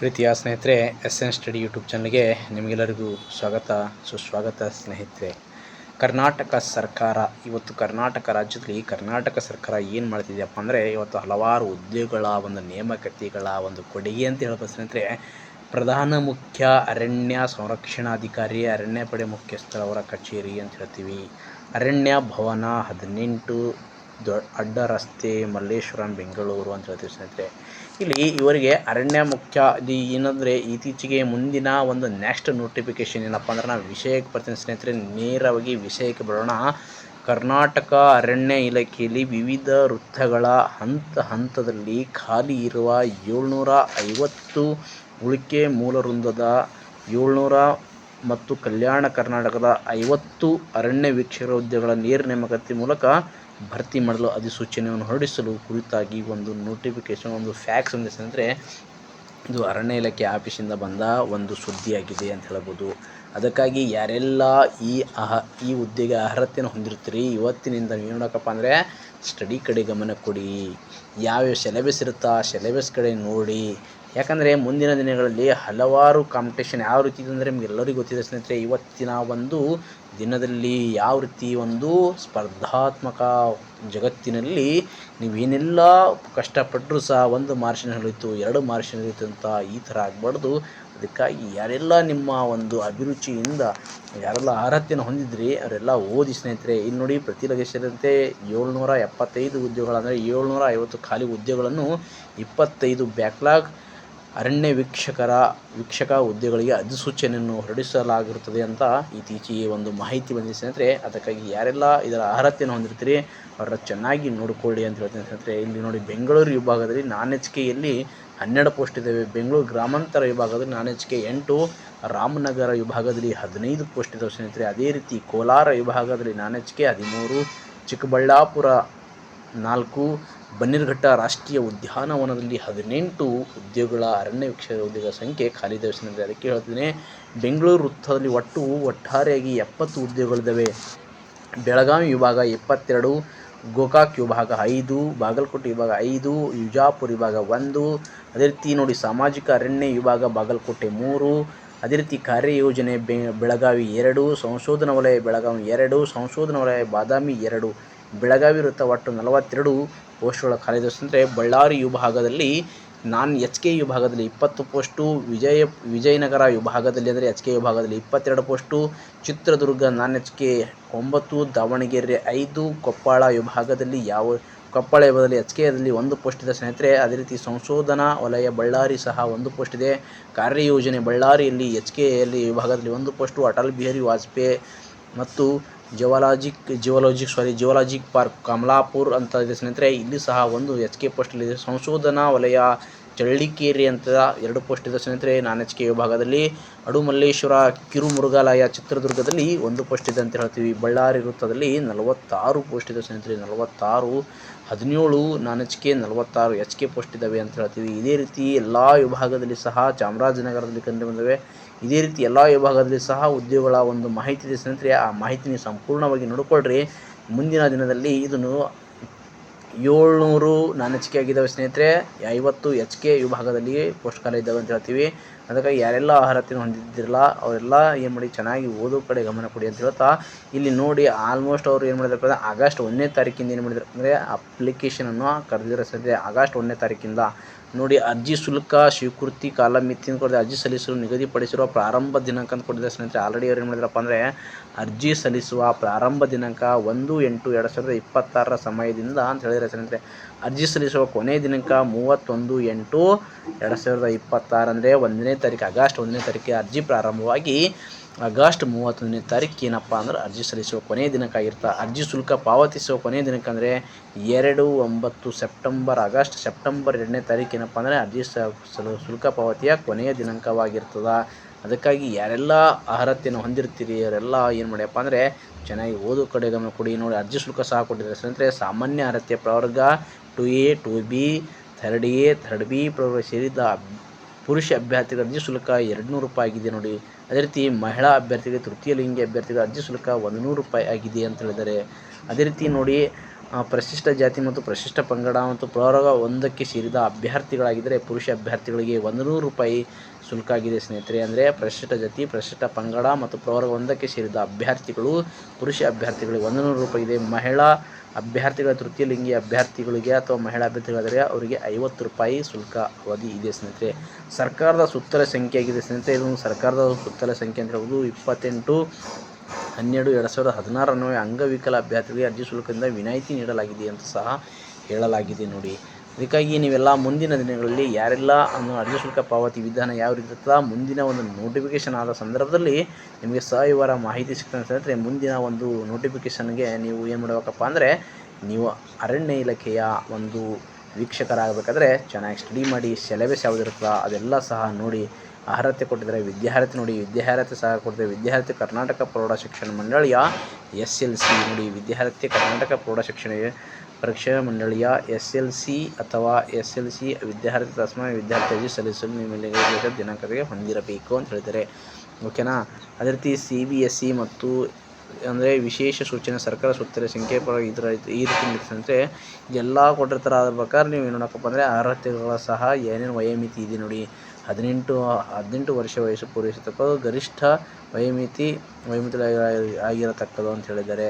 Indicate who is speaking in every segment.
Speaker 1: ಪ್ರೀತಿಯ ಸ್ನೇಹಿತರೆ, S N study YouTube ಚಾನಲ್ಗೆ ನಿಮಗೆಲ್ಲರಿಗೂ ಸುಸ್ವಾಗತ ಸ್ನೇಹಿತರೆ. ಕರ್ನಾಟಕ ಸರ್ಕಾರ ಇವತ್ತು ಕರ್ನಾಟಕ ರಾಜ್ಯದಲ್ಲಿ ಕರ್ನಾಟಕ ಸರ್ಕಾರ ಏನು ಮಾಡ್ತಿದೆಯಪ್ಪ ಅಂದರೆ, ಇವತ್ತು ಹಲವಾರು ಉದ್ಯೋಗಗಳ ಒಂದು ನೇಮಕಾತಿಗಳ ಒಂದು ಕೊಡುಗೆ ಅಂತ ಹೇಳ್ಬೋದು ಸ್ನೇಹಿತರೆ. ಪ್ರಧಾನ ಮುಖ್ಯ ಅರಣ್ಯ ಸಂರಕ್ಷಣಾಧಿಕಾರಿ, ಅರಣ್ಯ ಪಡೆ ಮುಖ್ಯಸ್ಥರವರ ಕಚೇರಿ ಅಂತ ಹೇಳ್ತೀವಿ. ಅರಣ್ಯ ಭವನ 18 ಅಡ್ಡ ರಸ್ತೆ, ಮಲ್ಲೇಶ್ವರಂ, ಬೆಂಗಳೂರು ಅಂತ ಹೇಳ್ತೀವಿ ಸ್ನೇಹಿತರೆ. ಇಲ್ಲಿ ಇವರಿಗೆ ಅರಣ್ಯ ಮುಖ್ಯ ಏನಂದರೆ, ಇತ್ತೀಚೆಗೆ ಮುಂದಿನ ಒಂದು ನೆಕ್ಸ್ಟ್ ನೋಟಿಫಿಕೇಶನ್ ಏನಪ್ಪ ಅಂದ್ರೆ, ನಾವು ವಿಷಯಕ್ಕೆ ಬರ್ತೀನಿ ಸ್ನೇಹಿತರೆ. ನೇರವಾಗಿ ವಿಷಯಕ್ಕೆ ಬರೋಣ. ಕರ್ನಾಟಕ ಅರಣ್ಯ ಇಲಾಖೆಯಲ್ಲಿ ವಿವಿಧ ವೃತ್ತಗಳ ಹಂತದಲ್ಲಿ ಖಾಲಿ ಇರುವ 750 ಉಳಿಕೆ ಮೂಲ ವೃಂದದ 700 ಮತ್ತು ಕಲ್ಯಾಣ ಕರ್ನಾಟಕದ 50 ಅರಣ್ಯ ವೀಕ್ಷಕರ ಹುದ್ದೆಗಳ ನೇರ ನೇಮಕಾತಿ ಮೂಲಕ ಭರ್ತಿ ಮಾಡಲು ಅಧಿಸೂಚನೆಯನ್ನು ಹೊರಡಿಸಲು ಕುರಿತಾಗಿ ಒಂದು ನೋಟಿಫಿಕೇಶನ್, ಒಂದು ಫ್ಯಾಕ್ಸ್ ಸಂದೇಶ ಅಂದರೆ ಇದು ಅರಣ್ಯ ಇಲಾಖೆ ಆಫೀಸಿಂದ ಬಂದ ಒಂದು ಸುದ್ದಿಯಾಗಿದೆ ಅಂತ ಹೇಳ್ಬೋದು. ಅದಕ್ಕಾಗಿ ಯಾರೆಲ್ಲ ಈ ಹುದ್ದೆಗೆ ಅರ್ಹತೆಯನ್ನು ಹೊಂದಿರ್ತೀರಿ, ಇವತ್ತಿನಿಂದ ಏನು ನೋಡೋಕ್ಕಪ್ಪ ಅಂದರೆ ಸ್ಟಡಿ ಕಡೆ ಗಮನ ಕೊಡಿ. ಯಾವ್ಯಾವ ಸಿಲೆಬಸ್ ಇರುತ್ತಾ ಆ ಸಿಲೆಬಸ್ ಕಡೆ ನೋಡಿ. ಯಾಕಂದರೆ ಮುಂದಿನ ದಿನಗಳಲ್ಲಿ ಹಲವಾರು ಕಾಂಪಿಟೇಷನ್ ಯಾವ ರೀತಿ ಇದೆ ಅಂದರೆ ನಿಮಗೆಲ್ಲರಿಗೂ ಗೊತ್ತಿದೆ ಸ್ನೇಹಿತರೆ. ಇವತ್ತಿನ ಒಂದು ದಿನದಲ್ಲಿ ಯಾವ ರೀತಿ ಒಂದು ಸ್ಪರ್ಧಾತ್ಮಕ ಜಗತ್ತಿನಲ್ಲಿ ನೀವೇನೆಲ್ಲ ಕಷ್ಟಪಟ್ಟರೂ ಸಹ 1 ಮಾರ್ಕ್ಸಿನ ಹಿಡಿತು, 2 ಮಾರ್ಕ್ಸಿನ ಹಿಡಿತು ಅಂತ ಈ ಥರ ಆಗಬಾರ್ದು. ಅದಕ್ಕಾಗಿ ಯಾರೆಲ್ಲ ನಿಮ್ಮ ಒಂದು ಅಭಿರುಚಿಯಿಂದ ಯಾರೆಲ್ಲ ಅರ್ಹತೆಯನ್ನು ಹೊಂದಿದ್ರಿ ಅವರೆಲ್ಲ ಓದಿ ಸ್ನೇಹಿತರೆ. ಇಲ್ಲಿ ನೋಡಿ, ಪ್ರತಿ ಲಕ್ಷದಂತೆ 775 ಹುದ್ದೆಗಳು ಅಂದರೆ 750 ಖಾಲಿ ಹುದ್ದೆಗಳನ್ನು 25 ಬ್ಯಾಕ್ಲಾಗ್ ಅರಣ್ಯ ವೀಕ್ಷಕ ಹುದ್ದೆಗಳಿಗೆ ಅಧಿಸೂಚನೆಯನ್ನು ಹೊರಡಿಸಲಾಗಿರುತ್ತದೆ ಅಂತ ಇತ್ತೀಚೆಗೆ ಒಂದು ಮಾಹಿತಿ ಬಂದಿದೆ ಸ್ನೇಹಿತರೆ. ಅದಕ್ಕಾಗಿ ಯಾರೆಲ್ಲ ಇದರ ಅರ್ಹತೆಯನ್ನು ಹೊಂದಿರ್ತೀರಿ ಅವರ ಚೆನ್ನಾಗಿ ನೋಡಿಕೊಳ್ಳಿ ಅಂತ ಹೇಳ್ತೀನಿ ಸ್ನೇಹಿತರೆ. ಇಲ್ಲಿ ನೋಡಿ, ಬೆಂಗಳೂರು ವಿಭಾಗದಲ್ಲಿ ನಾನ್ HKಯಲ್ಲಿ 12 ಪೋಸ್ಟ್ ಇದ್ದಾವೆ. ಬೆಂಗಳೂರು ಗ್ರಾಮಾಂತರ ವಿಭಾಗದಲ್ಲಿ ನಾನ್ HK 8, ರಾಮನಗರ ವಿಭಾಗದಲ್ಲಿ 15 ಪೋಸ್ಟ್ ಇದ್ದಾವೆ ಸ್ನೇಹಿತರೆ. ಅದೇ ರೀತಿ ಕೋಲಾರ ವಿಭಾಗದಲ್ಲಿ ನಾನ್ HK 13, ಚಿಕ್ಕಬಳ್ಳಾಪುರ 4, ಬನ್ನೇರುಘಟ್ಟ ರಾಷ್ಟ್ರೀಯ ಉದ್ಯಾನವನದಲ್ಲಿ 18 ಉದ್ಯೋಗಗಳ ಅರಣ್ಯ ವೀಕ್ಷಕ ಹುದ್ದೆಗಳ ಸಂಖ್ಯೆ ಖಾಲಿ ಇದ್ದಾವೆ ಸ್ನೇಹಿತರೆ. ಅದಕ್ಕೆ ಹೇಳ್ತೀನಿ, ಬೆಂಗಳೂರು ವೃತ್ತದಲ್ಲಿ ಒಟ್ಟಾರೆಯಾಗಿ 70 ಹುದ್ದೆಗಳಿದ್ದಾವೆ. ಬೆಳಗಾವಿ ವಿಭಾಗ 22, ಗೋಕಾಕ್ ವಿಭಾಗ 5, ಬಾಗಲಕೋಟೆ ವಿಭಾಗ 5, ವಿಜಾಪುರ ವಿಭಾಗ 1. ಅದೇ ರೀತಿ ನೋಡಿ, ಸಾಮಾಜಿಕ ಅರಣ್ಯ ವಿಭಾಗ ಬಾಗಲಕೋಟೆ 3. ಅದೇ ರೀತಿ ಕಾರ್ಯಯೋಜನೆ ಬೆಳಗಾವಿ 2, ಸಂಶೋಧನಾ ವಲಯ ಬೆಳಗಾವಿ 2, ಸಂಶೋಧನಾ ವಲಯ ಬಾದಾಮಿ 2. ಬೆಳಗಾವಿ ವೃತ್ತ ಒಟ್ಟು 42 ಪೋಸ್ಟ್ಗಳ ಖಾಲಿ ಅಂದರೆ. ಬಳ್ಳಾರಿ ವಿಭಾಗದಲ್ಲಿ ನಾನ್ HK ವಿಭಾಗದಲ್ಲಿ 20 ಪೋಸ್ಟು, ವಿಜಯನಗರ ವಿಭಾಗದಲ್ಲಿ ಅಂದರೆ HK ವಿಭಾಗದಲ್ಲಿ 22 ಪೋಸ್ಟು, ಚಿತ್ರದುರ್ಗ ನಾನ್ HK 9, ದಾವಣಗೆರೆ 5, ಕೊಪ್ಪಳ ವಿಭಾಗದಲ್ಲಿ HKದಲ್ಲಿ 1 ಪೋಸ್ಟ್ ಇದೆ ಸ್ನೇಹಿತರೆ. ಅದೇ ರೀತಿ ಸಂಶೋಧನಾ ವಲಯ ಬಳ್ಳಾರಿ ಸಹ 1 ಪೋಸ್ಟ್ ಇದೆ. ಕಾರ್ಯಯೋಜನೆ ಬಳ್ಳಾರಿಯಲ್ಲಿ HKಯಲ್ಲಿ ವಿಭಾಗದಲ್ಲಿ 1 ಪೋಸ್ಟು, ಅಟಲ್ ಬಿಹಾರಿ ವಾಜಪೇಯಿ ಮತ್ತು ಜಿಯೋಲಾಜಿಕ್ ಪಾರ್ಕ್ ಕಮಲಾಪುರ್ ಅಂತ ಇದೆ ಸ್ನೇಹಿತರೆ. ಇಲ್ಲಿ ಸಹ 1 HK ಪೋಸ್ಟಲ್ಲಿದೆ. ಸಂಶೋಧನಾ ವಲಯ ಚಳ್ಳಕೆರೆ ಅಂತ 2 ಪೋಸ್ಟ್ ಇದೆ ಸ್ನೇಹಿತರೆ ನಾನ್ HK ವಿಭಾಗದಲ್ಲಿ. ಅಡುಮಲ್ಲೇಶ್ವರ ಕಿರು ಮೃಗಾಲಯ ಚಿತ್ರದುರ್ಗದಲ್ಲಿ 1 ಪೋಸ್ಟ್ ಇದೆ ಅಂತ ಹೇಳ್ತೀವಿ. ಬಳ್ಳಾರಿ ವೃತ್ತದಲ್ಲಿ 46 ಪೋಸ್ಟ್ ಇದೆ ಸ್ನೇಹಿತರೆ, 46, 17 ನಾನ್ HK, 46 HK ಪೋಸ್ಟ್ ಇದ್ದಾವೆ ಅಂತ ಹೇಳ್ತೀವಿ. ಇದೇ ರೀತಿ ಎಲ್ಲ ವಿಭಾಗದಲ್ಲಿ ಸಹ ಚಾಮರಾಜನಗರದಲ್ಲಿ ಕಂಡು ಬಂದವೆ. ಇದೇ ರೀತಿ ಎಲ್ಲ ವಿಭಾಗದಲ್ಲಿ ಸಹ ಉದ್ಯೋಗಗಳ ಒಂದು ಮಾಹಿತಿ ಇದೆ ಸ್ನೇಹಿತರೆ. ಆ ಮಾಹಿತಿನ ಸಂಪೂರ್ಣವಾಗಿ ನೋಡಿಕೊಳ್ಳ್ರಿ. ಮುಂದಿನ ದಿನದಲ್ಲಿ ಇದನ್ನು 700 ನಾನ್ HK ಆಗಿದ್ದಾವೆ ಸ್ನೇಹಿತರೆ, 50 HK ವಿಭಾಗದಲ್ಲಿ ಪೋಸ್ಟ್ ಖಾಲಿ ಇದ್ದಾವೆ ಅಂತ ಹೇಳ್ತೀವಿ. ಅದಕ್ಕಾಗಿ ಯಾರೆಲ್ಲ ಅರ್ಹತೆಯನ್ನು ಹೊಂದಿದ್ದಿರಲ್ಲ ಅವರೆಲ್ಲ ಏನು ಮಾಡಿ, ಚೆನ್ನಾಗಿ ಓದೋ ಕಡೆ ಗಮನ ಕೊಡಿ ಅಂತ ಹೇಳ್ತಾ, ಇಲ್ಲಿ ನೋಡಿ ಆಲ್ಮೋಸ್ಟ್ ಅವರು ಏನು ಮಾಡಿದಾರಪ್ಪ ಅಂದರೆ ಆಗಸ್ಟ್ 1ನೇ ತಾರೀಕಿಂದ ಏನು ಮಾಡಿದ್ರು ಅಂದರೆ ಅಪ್ಲಿಕೇಶನನ್ನು ಕರೆದಿರೋ ಸ್ನೇಹಿತರೆ. ಆಗಸ್ಟ್ 1ನೇ ತಾರೀಕಿಂದ ನೋಡಿ, ಅರ್ಜಿ ಶುಲ್ಕ ಸ್ವೀಕೃತಿ ಕಾಲಮಿತಿ ಅಂತ ಕೊಡಿದೆ. ಅರ್ಜಿ ಸಲ್ಲಿಸಲು ನಿಗದಿಪಡಿಸಿರುವ ಪ್ರಾರಂಭ ದಿನಾಂಕ ಅಂತ ಕೊಟ್ಟಿದ್ದಾರೆ ಸ್ನೇಹಿತರೆ. ಆಲ್ರೆಡಿ ಅವ್ರು ಏನು ಮಾಡಿದ್ರಪ್ಪ ಅಂದರೆ ಅರ್ಜಿ ಸಲ್ಲಿಸುವ ಪ್ರಾರಂಭ ದಿನಾಂಕ 1/8/2026 ಸಮಯದಿಂದ ಅಂತ ಹೇಳಿದರೆ ಸ್ನೇಹಿತರೆ. ಅರ್ಜಿ ಸಲ್ಲಿಸುವ ಕೊನೆಯ ದಿನಾಂಕ 31/8/2026 ಅಂದರೆ 1ನೇ ತಾರೀಕು, ಆಗಸ್ಟ್ 1ನೇ ತಾರೀಕಿಗೆ ಅರ್ಜಿ ಪ್ರಾರಂಭವಾಗಿ ಆಗಸ್ಟ್ 31ನೇ ತಾರೀಕು ಏನಪ್ಪ ಅಂದ್ರೆ ಅರ್ಜಿ ಸಲ್ಲಿಸುವ ಕೊನೆಯ ದಿನಾಂಕ ಆಗಿರ್ತಾ. ಅರ್ಜಿ ಶುಲ್ಕ ಪಾವತಿಸುವ ಕೊನೆಯ ದಿನಾಂಕ ಅಂದರೆ 2/9 ಸೆಪ್ಟೆಂಬರ್ 2ನೇ ತಾರೀಕು ಏನಪ್ಪ ಅಂದರೆ ಅರ್ಜಿ ಶುಲ್ಕ ಪಾವತಿಯ ಕೊನೆಯ ದಿನಾಂಕವಾಗಿರ್ತದೆ. ಅದಕ್ಕಾಗಿ ಯಾರೆಲ್ಲ ಅರ್ಹತೆಯನ್ನು ಹೊಂದಿರ್ತೀರಿ ಅವರೆಲ್ಲ ಏನು ಮಾಡಿಯಪ್ಪ ಅಂದರೆ ಚೆನ್ನಾಗಿ ಓದೋ ಕಡೆ ಗಮನ ಕೊಡಿ. ನೋಡಿ, ಅರ್ಜಿ ಶುಲ್ಕ ಸಹ ಕೊಟ್ಟಿದ್ದಾರೆ ಸ್ನೇಹಿತರೆ. ಸಾಮಾನ್ಯ ಅರ್ಹತೆ ಪ್ರವರ್ಗ 2A, 2B, 3A, 3B ಪ್ರವರ್ಗ ಸೇರಿದ ಪುರುಷ ಅಭ್ಯರ್ಥಿಗಳ ಅರ್ಜಿ ಶುಲ್ಕ 200 ರೂಪಾಯಿ ಆಗಿದೆ ನೋಡಿ. ಅದೇ ರೀತಿ ಮಹಿಳಾ ಅಭ್ಯರ್ಥಿಗೆ, ತೃತೀಯ ಲಿಂಗಿ ಅಭ್ಯರ್ಥಿಗಳ ಅರ್ಜಿ ಶುಲ್ಕ 100 ರೂಪಾಯಿ ಆಗಿದೆ ಅಂತ ಹೇಳಿದ್ದಾರೆ. ಅದೇ ರೀತಿ ನೋಡಿ, ಪರಿಶಿಷ್ಟ ಜಾತಿ ಮತ್ತು ಪರಿಶಿಷ್ಟ ಪಂಗಡ ಮತ್ತು ಪ್ರವರ್ಗ 1ಕ್ಕೆ ಸೇರಿದ ಅಭ್ಯರ್ಥಿಗಳಾಗಿದ್ದರೆ ಪುರುಷ ಅಭ್ಯರ್ಥಿಗಳಿಗೆ 100 ರೂಪಾಯಿ ಶುಲ್ಕ ಆಗಿದೆ ಸ್ನೇಹಿತರೆ. ಅಂದರೆ ಪರಿಶಿಷ್ಟ ಜಾತಿ, ಪರಿಶಿಷ್ಟ ಪಂಗಡ ಮತ್ತು ಪ್ರವರ್ಗ 1ಕ್ಕೆ ಸೇರಿದ ಅಭ್ಯರ್ಥಿಗಳು, ಪುರುಷ ಅಭ್ಯರ್ಥಿಗಳಿಗೆ 100 ರೂಪಾಯಿ ಇದೆ. ಮಹಿಳಾ ಅಭ್ಯರ್ಥಿಗಳ ತೃತೀಯ ಲಿಂಗಿ ಅಭ್ಯರ್ಥಿಗಳಿಗೆ ಅಥವಾ ಮಹಿಳಾ ಅಭ್ಯರ್ಥಿಗಳಾದರೆ ಅವರಿಗೆ 50 ರೂಪಾಯಿ ಶುಲ್ಕ ಅವಧಿ ಇದೆ ಸ್ನೇಹಿತರೆ. ಸರ್ಕಾರದ ಸುತ್ತಲ ಸಂಖ್ಯೆ ಆಗಿದೆ ಸ್ನೇಹಿತರೆ. ಇದು ಸರ್ಕಾರದ ಸುತ್ತಲ ಸಂಖ್ಯೆ ಅಂತ ಹೇಳ್ಬೋದು 28/12/2016 ಅನ್ವಯ ಅಂಗವಿಕಲ ಅಭ್ಯರ್ಥಿಗಳಿಗೆ ಅರ್ಜಿ ಶುಲ್ಕದಿಂದ ವಿನಾಯಿತಿ ನೀಡಲಾಗಿದೆ ಅಂತ ಸಹ ಹೇಳಲಾಗಿದೆ ನೋಡಿ. ಅದಕ್ಕಾಗಿ ನೀವೆಲ್ಲ ಮುಂದಿನ ದಿನಗಳಲ್ಲಿ ಯಾರೆಲ್ಲ ಅರ್ಜಿ ಶುಲ್ಕ ಪಾವತಿ ವಿಧಾನ ಯಾವ ರೀತಿ ಇರ್ತದೆ, ಮುಂದಿನ ಒಂದು ನೋಟಿಫಿಕೇಷನ್ ಆದ ಸಂದರ್ಭದಲ್ಲಿ ನಿಮಗೆ ಸವಿವರ ಮಾಹಿತಿ ಸಿಗ್ತದೆ ಸ್ನೇಹಿತರೆ. ಮುಂದಿನ ಒಂದು ನೋಟಿಫಿಕೇಷನ್ಗೆ ನೀವು ಏನು ಮಾಡಬೇಕಪ್ಪ ಅಂದರೆ, ನೀವು ಅರಣ್ಯ ಇಲಾಖೆಯ ಒಂದು ವೀಕ್ಷಕರಾಗಬೇಕಾದ್ರೆ ಚೆನ್ನಾಗಿ ಸ್ಟಡಿ ಮಾಡಿ, ಸಿಲೆಬಸ್ ಯಾವುದು ಇರ್ತದೆ ಅದೆಲ್ಲ ಸಹ ನೋಡಿ. ಅರ್ಹತೆ ಕೊಟ್ಟಿದ್ದಾರೆ ವಿದ್ಯಾರ್ಹತೆ ನೋಡಿ, ವಿದ್ಯಾರ್ಹತೆ ಸಹ ಕೊಟ್ಟಿದ್ದಾರೆ. ವಿದ್ಯಾರ್ಥಿ ಕರ್ನಾಟಕ ಪ್ರೌಢ ಶಿಕ್ಷಣ ಮಂಡಳಿಯ SLC ನೋಡಿ, ವಿದ್ಯಾರ್ಥಿ ಕರ್ನಾಟಕ ಪ್ರೌಢ ಶಿಕ್ಷಣ ಪರೀಕ್ಷಾ ಮಂಡಳಿಯ SLC ಅಥವಾ SLC ವಿದ್ಯಾರ್ಥಿ ತಸ್ಮಾತ್ ವಿದ್ಯಾರ್ಥಿ ಅರ್ಜಿ ಸಲ್ಲಿಸಲು ನಿಮಗೆ ದಿನಾಂಕಕ್ಕೆ ಹೊಂದಿರಬೇಕು ಅಂತ ಹೇಳಿದ್ದಾರೆ. ಓಕೆನಾ. ಅದೇ ರೀತಿ CBSE ಮತ್ತು ಅಂದರೆ ವಿಶೇಷ ಸೂಚನೆ ಸರ್ಕಾರ ಸುತ್ತಲ ಸಂಖ್ಯೆ ಈ ರೀತಿ ಅಂದರೆ ಇದೆಲ್ಲ ಕೊಟ್ಟಿರ್ತಾರೆ. ಅದ್ರ ಪ್ರಕಾರ ನೀವು ಏನು ನೋಡೋಕ್ಕಪ್ಪ ಅಂದರೆ ಅರ್ಹತೆಗಳ ಸಹ ಏನೇನು ವಯೋಮಿತಿ ಇದೆ ನೋಡಿ. 18 ವರ್ಷ ವಯಸ್ಸು ಪೂರೈಸತಕ್ಕದ್ದು, ಗರಿಷ್ಠ ವಯೋಮಿತಿ ಆಗಿರತಕ್ಕದ್ದು ಅಂತ ಹೇಳಿದ್ದಾರೆ.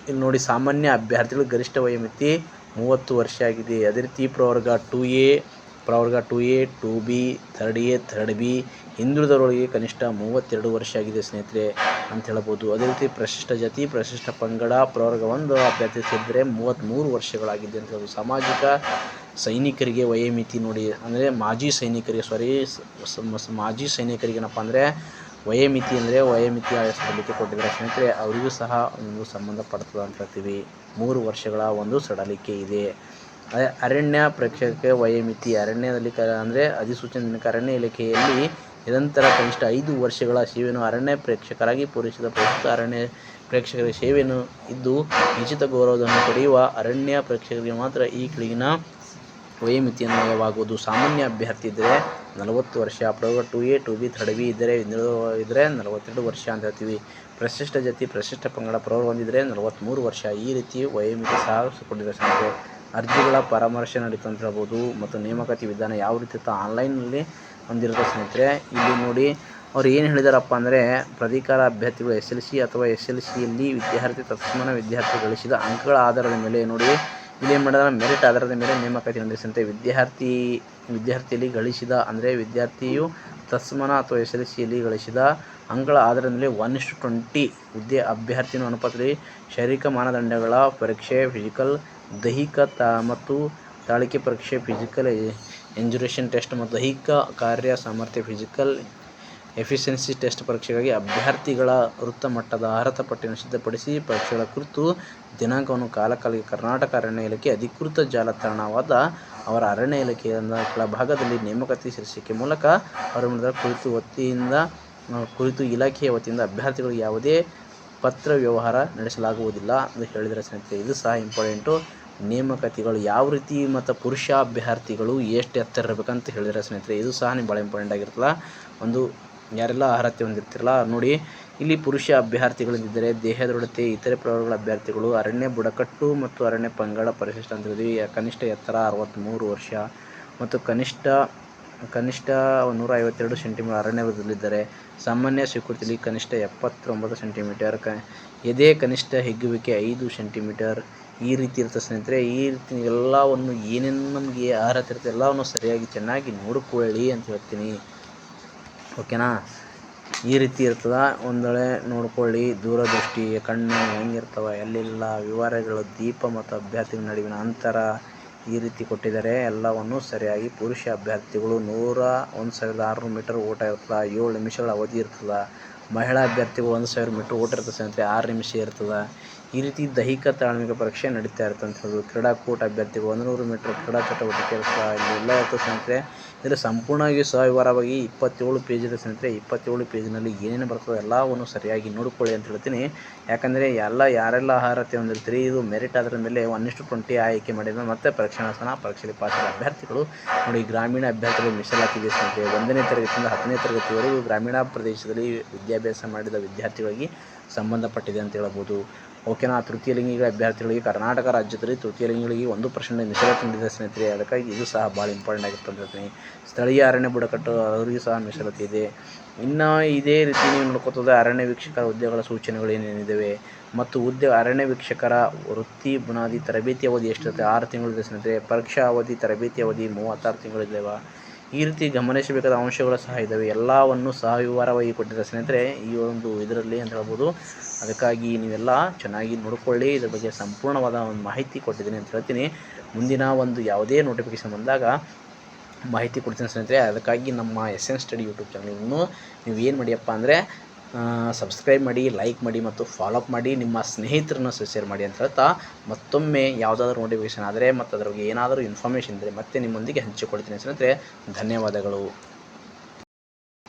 Speaker 1: ಇಲ್ಲಿ ನೋಡಿ, ಸಾಮಾನ್ಯ ಅಭ್ಯರ್ಥಿಗಳು ಗರಿಷ್ಠ ವಯೋಮಿತಿ 30 ವರ್ಷ ಆಗಿದೆ. ಅದೇ ರೀತಿ ಪ್ರವರ್ಗ 2A, 2B, 3A, 3B ಹಿಂದುಳಿದವರಿಗೆ ಕನಿಷ್ಠ 32 ವರ್ಷ ಆಗಿದೆ ಸ್ನೇಹಿತರೆ ಅಂತ ಹೇಳ್ಬೋದು. ಅದೇ ರೀತಿ ಪರಿಶಿಷ್ಟ ಜಾತಿ, ಪರಿಶಿಷ್ಟ ಪಂಗಡ ಪ್ರವರ್ಗ 1 ಅಭ್ಯರ್ಥಿ ಸೇರಿದರೆ 33 ವರ್ಷಗಳಾಗಿದೆ ಅಂತ ಹೇಳ್ಬೋದು. ಸಾಮಾಜಿಕ ಸೈನಿಕರಿಗೆ ವಯೋಮಿತಿ ನೋಡಿ, ಅಂದರೆ ಮಾಜಿ ಸೈನಿಕರಿಗೆ ಏನಪ್ಪ ಅಂದರೆ ವಯೋಮಿತಿ ಸಡಿಲಿಕೆ ಕೊಟ್ಟಿದ್ದಾರೆ ಸ್ನೇಹಿತರೆ. ಅವರಿಗೂ ಸಹ ಒಂದು ಸಂಬಂಧಪಡ್ತದೆ ಅಂತ ಹೇಳ್ತೀವಿ. 3 ವರ್ಷಗಳ ಒಂದು ಸಡಿಲಿಕೆ ಇದೆ. ಅರಣ್ಯ ಪ್ರೇಕ್ಷಕ ವಯೋಮಿತಿ ಅರಣ್ಯದಲ್ಲಿ ಅಂದರೆ ಅಧಿಸೂಚನೆ ದಿನಾಂಕ ಅರಣ್ಯ ಇಲಾಖೆಯಲ್ಲಿ ನಿರಂತರ ಕನಿಷ್ಠ 5 ವರ್ಷಗಳ ಸೇವೆಯನ್ನು ಅರಣ್ಯ ಪ್ರೇಕ್ಷಕರಾಗಿ ಪೂರೈಸಿದ ಪ್ರಸ್ತುತ ಅರಣ್ಯ ಪ್ರೇಕ್ಷಕರ ಸೇವೆಯನ್ನು ಇದ್ದು ನಿಶ್ಚಿತ ಗೌರವವನ್ನು ಪಡೆಯುವ ಅರಣ್ಯ ಪ್ರೇಕ್ಷಕರಿಗೆ ಮಾತ್ರ ಈ ಕೆಳಗಿನ ವಯೋಮಿತಿ ಅನ್ವಯವಾಗುವುದು. ಸಾಮಾನ್ಯ ಅಭ್ಯರ್ಥಿ ಇದ್ದರೆ 40 ವರ್ಷ, ಪ್ರವರ್ಗ 2A, 2B, 3B ಇದ್ದರೆ 42 ವರ್ಷ ಅಂತ ಹೇಳ್ತೀವಿ. ಪರಿಶಿಷ್ಟ ಜಾತಿ, ಪರಿಶಿಷ್ಟ ಪಂಗಡ ಪ್ರವರ್ಗ 1 ಇದ್ದರೆ 43 ವರ್ಷ. ಈ ರೀತಿ ವಯೋಮಿತಿ ಸಹ ಕೊಟ್ಟಿದ್ದಾರೆ ಸ್ನೇಹಿತರೆ. ಅರ್ಜಿಗಳ ಪರಾಮರ್ಶೆ ನಡೀತು ಅಂತ ಹೇಳ್ಬೋದು. ಮತ್ತು ನೇಮಕಾತಿ ವಿಧಾನ ಯಾವ ರೀತಿ ಇತ್ತು ಆನ್ಲೈನಲ್ಲಿ ಹೊಂದಿರುತ್ತೆ ಸ್ನೇಹಿತರೆ. ಇಲ್ಲಿ ನೋಡಿ ಅವ್ರು ಏನು ಹೇಳಿದಾರಪ್ಪ ಅಂದರೆ, ಪ್ರಾಧಿಕಾರ ಅಭ್ಯರ್ಥಿಗಳು SLC ಅಥವಾ SLCಯಲ್ಲಿ ವಿದ್ಯಾರ್ಥಿ ತತ್ಸಮಾನ ವಿದ್ಯಾರ್ಥಿ ಗಳಿಸಿದ ಅಂಕಗಳ ಆಧಾರದ ಮೇಲೆ ನೋಡಿ, ಇಲ್ಲಿ ಏನು ಮಾಡಿದ್ರೆ ಮೆರಿಟ್ ಆಧಾರದ ಮೇಲೆ ನೇಮಕಾತಿ ನಡೆಸುವಂತೆ ವಿದ್ಯಾರ್ಥಿಯಲ್ಲಿ ಗಳಿಸಿದ ಅಂದರೆ ವಿದ್ಯಾರ್ಥಿಯು ತತ್ಸಮಾನ ಅಥವಾ SLCಯಲ್ಲಿ ಗಳಿಸಿದ ಅಂಕಗಳ ಆಧಾರದ ಮೇಲೆ 1:20 ಹುದ್ದೆ ಅಭ್ಯರ್ಥಿಯನ್ನು ಅನುಪಾತದಲ್ಲಿ ಶಾರೀರಿಕ ಮಾನದಂಡಗಳ ಪರೀಕ್ಷೆ, ಫಿಸಿಕಲ್ ದೈಹಿಕ ಮತ್ತು ತಾಳಿಕೆ ಪರೀಕ್ಷೆ, ಫಿಸಿಕಲ್ ಎಂಜುರೇಷನ್ ಟೆಸ್ಟ್ ಮತ್ತು ದೈಹಿಕ ಕಾರ್ಯ ಸಾಮರ್ಥ್ಯ ಫಿಸಿಕಲ್ ಎಫಿಷಿಯನ್ಸಿ ಟೆಸ್ಟ್ ಪರೀಕ್ಷೆಗಾಗಿ ಅಭ್ಯರ್ಥಿಗಳ ವೃತ್ತ ಮಟ್ಟದ ಅರ್ಹತಾ ಪಟ್ಟಿಯನ್ನು ಸಿದ್ಧಪಡಿಸಿ ಪರೀಕ್ಷೆಗಳ ಕುರಿತು ದಿನಾಂಕವನ್ನು ಕಾಲಕಾಲಕ್ಕೆ ಕರ್ನಾಟಕ ಅರಣ್ಯ ಇಲಾಖೆ ಅಧಿಕೃತ ಜಾಲತಾಣವಾದ ಅವರ ಅರಣ್ಯ ಇಲಾಖೆಯ ಕೆಳಭಾಗದಲ್ಲಿ ನೇಮಕಾತಿ ಶೀರ್ಷಿಕೆ ಮೂಲಕ ಅವರ ಕುರಿತು ಇಲಾಖೆಯ ವತಿಯಿಂದ ಅಭ್ಯರ್ಥಿಗಳಿಗೆ ಯಾವುದೇ ಪತ್ರ ವ್ಯವಹಾರ ನಡೆಸಲಾಗುವುದಿಲ್ಲ ಎಂದು ಹೇಳಿದರೆ ಸ್ನೇಹಿತರೆ. ಇದು ಸಹ ಇಂಪಾರ್ಟೆಂಟು. ನೇಮಕಾತಿಗಳು ಯಾವ ರೀತಿ ಮತ್ತು ಪುರುಷ ಅಭ್ಯರ್ಥಿಗಳು ಎಷ್ಟು ಎತ್ತರ ಇರಬೇಕಂತ ಹೇಳಿದರೆ ಸ್ನೇಹಿತರೆ, ಇದು ಸಹ ನೀವು ಭಾಳ ಇಂಪಾರ್ಟೆಂಟ್ ಆಗಿರ್ತಲ್ಲ. ಒಂದು ಯಾರೆಲ್ಲ ಅರ್ಹತೆ ಹೊಂದಿರ್ತಿರಲ್ಲ ನೋಡಿ, ಇಲ್ಲಿ ಪುರುಷ ಅಭ್ಯರ್ಥಿಗಳಿದ್ದರೆ ದೇಹದೃಢತೆ, ಇತರೆ ಪ್ರವರ್ಗಗಳ ಅಭ್ಯರ್ಥಿಗಳು ಅರಣ್ಯ ಬುಡಕಟ್ಟು ಮತ್ತು ಅರಣ್ಯ ಪಂಗಡ ಪರಿಶಿಷ್ಟ ಅಂತ ಹೇಳಿದ್ವಿ. ಕನಿಷ್ಠ ಎತ್ತರ 63 ವರ್ಷ ಮತ್ತು ಕನಿಷ್ಠ 152 ಸೆಂಟಿಮೀಟರ್ ಅರಣ್ಯದಲ್ಲಿದ್ದರೆ ಸಾಮಾನ್ಯ ಸ್ವೀಕೃತಿಯಲ್ಲಿ ಕನಿಷ್ಠ 79 ಸೆಂಟಿಮೀಟರ್, ಎದೆ ಕನಿಷ್ಠ ಹಿಗ್ಗುವಿಕೆ 5 ಸೆಂಟಿಮೀಟರ್ ಈ ರೀತಿ ಇರ್ತದೆ ಸ್ನೇಹಿತರೆ. ಈ ರೀತಿ ಎಲ್ಲವನ್ನು ಏನೇನು ನಮಗೆ ಅರ್ಹತೆ ಇರುತ್ತೆ ಎಲ್ಲವನ್ನು ಸರಿಯಾಗಿ ಚೆನ್ನಾಗಿ ನೋಡಿಕೊಳ್ಳಿ ಅಂತ ಹೇಳ್ತೀನಿ. ಓಕೆನಾ. ಈ ರೀತಿ ಇರ್ತದೆ. ಒಂದೊಳ್ಳೆ ನೋಡ್ಕೊಳ್ಳಿ. ದೂರದೃಷ್ಟಿ, ಕಣ್ಣು ಹೆಂಗಿರ್ತವೆ, ಎಲ್ಲಿಲ್ಲ ವಿವರಗಳು, ದೀಪ ಮತ್ತು ಅಭ್ಯರ್ಥಿಗಳ ನಡುವಿನ ಅಂತರ ಈ ರೀತಿ ಕೊಟ್ಟಿದ್ದಾರೆ. ಎಲ್ಲವನ್ನು ಸರಿಯಾಗಿ ಪುರುಷ ಅಭ್ಯರ್ಥಿಗಳು 1,600 ಮೀಟರ್ ಓಟ ಇರ್ತದೆ, 7 ನಿಮಿಷಗಳ ಅವಧಿ ಇರ್ತದೆ. ಮಹಿಳಾ ಅಭ್ಯರ್ಥಿಗಳು 1,000 ಮೀಟರ್ ಓಟ ಇರ್ತದೆ ಸ್ನೇಹಿತರೆ, 6 ನಿಮಿಷ ಇರ್ತದೆ. ಈ ರೀತಿ ದೈಹಿಕ ತಾಳ್ಮೆಗೆ ಪರೀಕ್ಷೆ ನಡೀತಾ ಇರುತ್ತೆ ಅಂತ ಹೇಳ್ಬೋದು. ಕ್ರೀಡಾಕೂಟ ಅಭ್ಯರ್ಥಿಗಳು 100 ಮೀಟರ್ ಕ್ರೀಡಾ ಚಟುವಟಿಕೆ ಇರ್ತದೆ. ಇಲ್ಲೆಲ್ಲ ಇರ್ತದೆ ಸ್ನೇಹಿತರೆ. ಇದರಲ್ಲಿ ಸಂಪೂರ್ಣವಾಗಿ ಸವಿವರವಾಗಿ 27 ಪೇಜ್ ಇದೆ ಸ್ನೇಹಿತರೆ. 27 ಪೇಜ್ನಲ್ಲಿ ಏನೇನು ಬರ್ತದೆ ಎಲ್ಲವನ್ನು ಸರಿಯಾಗಿ ನೋಡಿಕೊಳ್ಳಿ ಅಂತ ಹೇಳ್ತೀನಿ. ಯಾಕಂದರೆ ಯಾರೆಲ್ಲ ಅರ್ಹತೆ ಹೊಂದಿರ್ತೀರಿ ಇದು ಮೆರಿಟ್ ಆಧಾರದ ಮೇಲೆ 1:20 ಆಯ್ಕೆ ಮಾಡಿದ ಮತ್ತು ಪರೀಕ್ಷೆಯಲ್ಲಿ ಪಾಸಾದ ಅಭ್ಯರ್ಥಿಗಳು ನೋಡಿ. ಗ್ರಾಮೀಣ ಅಭ್ಯರ್ಥಿಗಳು ಮೀಸಲಾತಿಗೆ ಸ್ನೇಹಿತರೆ 1ನೇ ತರಗತಿಯಿಂದ 10ನೇ ತರಗತಿವರೆಗೂ ಗ್ರಾಮೀಣ ಪ್ರದೇಶದಲ್ಲಿ ವಿದ್ಯಾಭ್ಯಾಸ ಮಾಡಿದ ವಿದ್ಯಾರ್ಥಿಗಳಿಗೆ ಸಂಬಂಧಪಟ್ಟಿದೆ ಅಂತ ಹೇಳ್ಬೋದು. ಓಕೆನಾ. ತೃತೀಯ ಲಿಂಗಿಗಳ ಅಭ್ಯರ್ಥಿಗಳಿಗೆ ಕರ್ನಾಟಕ ರಾಜ್ಯದಲ್ಲಿ ತೃತೀಯ ಲಿಂಗಿಗಳಿಗೆ 1% ಮೀಸಲಾತಿ ನೀಡಿದೆ ಸ್ನೇಹಿತರೆ. ಅದಕ್ಕಾಗಿ ಇದು ಸಹ ಭಾಳ ಇಂಪಾರ್ಟೆಂಟ್ ಆಗಿರುತ್ತೆ ಅಂತ ಹೇಳ್ತೀನಿ. ಸ್ಥಳೀಯ ಅರಣ್ಯ ಬುಡಕಟ್ಟು ಅವರಿಗೂ ಸಹ ಮೀಸಲಾತಿ ಇದೆ. ಇನ್ನು ಇದೇ ರೀತಿ ನೀವು ನೋಡ್ಕೋತದೆ ಅರಣ್ಯ ವೀಕ್ಷಕರ ಹುದ್ದೆಗಳ ಸೂಚನೆಗಳು ಏನೇನಿದ್ದಾವೆ ಮತ್ತು ಅರಣ್ಯ ವೀಕ್ಷಕರ ವೃತ್ತಿ ಬುನಾದಿ ತರಬೇತಿ ಅವಧಿ ಎಷ್ಟಿರುತ್ತೆ? 6 ತಿಂಗಳಿದೆ ಸ್ನೇಹಿತರೆ. ಪರೀಕ್ಷಾ ಅವಧಿ ತರಬೇತಿ ಅವಧಿ 36 ತಿಂಗಳಿದ್ದಾವೆ. ಈ ರೀತಿ ಗಮನಿಸಬೇಕಾದ ಅಂಶಗಳು ಸಹ ಇದ್ದಾವೆ. ಎಲ್ಲವನ್ನು ಸಹ ವಿವರವಾಗಿ ಕೊಟ್ಟಿದ್ದಾರೆ ಸ್ನೇಹಿತರೆ ಈ ಒಂದು ಇದರಲ್ಲಿ ಅಂತ ಹೇಳ್ಬೋದು. ಅದಕ್ಕಾಗಿ ನೀವೆಲ್ಲ ಚೆನ್ನಾಗಿ ನೋಡಿಕೊಳ್ಳಿ. ಇದ್ರ ಬಗ್ಗೆ ಸಂಪೂರ್ಣವಾದ ಒಂದು ಮಾಹಿತಿ ಕೊಟ್ಟಿದ್ದೀನಿ ಅಂತ ಹೇಳ್ತೀನಿ. ಮುಂದಿನ ಒಂದು ಯಾವುದೇ ನೋಟಿಫಿಕೇಷನ್ ಬಂದಾಗ ಮಾಹಿತಿ ಕೊಡ್ತೀನಿ ಸ್ನೇಹಿತರೆ. ಅದಕ್ಕಾಗಿ ನಮ್ಮ SN ಸ್ಟಡಿ ಯೂಟ್ಯೂಬ್ ಚಾನಲ್ ಇನ್ನೂ ನೀವು ಏನು ಮಾಡಿಯಪ್ಪ ಅಂದರೆ ಸಬ್ಸ್ಕ್ರೈಬ್ ಮಾಡಿ, ಲೈಕ್ ಮಾಡಿ ಮತ್ತು ಫಾಲೋ ಅಪ್ ಮಾಡಿ, ನಿಮ್ಮ ಸ್ನೇಹಿತರನ್ನು ಶೇರ್ ಮಾಡಿ ಅಂತ ಹೇಳ್ತಾ ಮತ್ತೊಮ್ಮೆ ಯಾವುದಾದ್ರೂ ನೋಟಿಫಿಕೇಷನ್ ಆದರೆ ಮತ್ತು ಅದ್ರ ಬಗ್ಗೆ ಏನಾದರೂ ಇನ್ಫಾರ್ಮೇಷನ್ ಇದ್ದರೆ ಮತ್ತೆ ನಿಮ್ಮೊಂದಿಗೆ ಹಂಚಿಕೊಳ್ತೀನಿ ಸ್ನೇಹಿತರೆ. ಧನ್ಯವಾದಗಳು.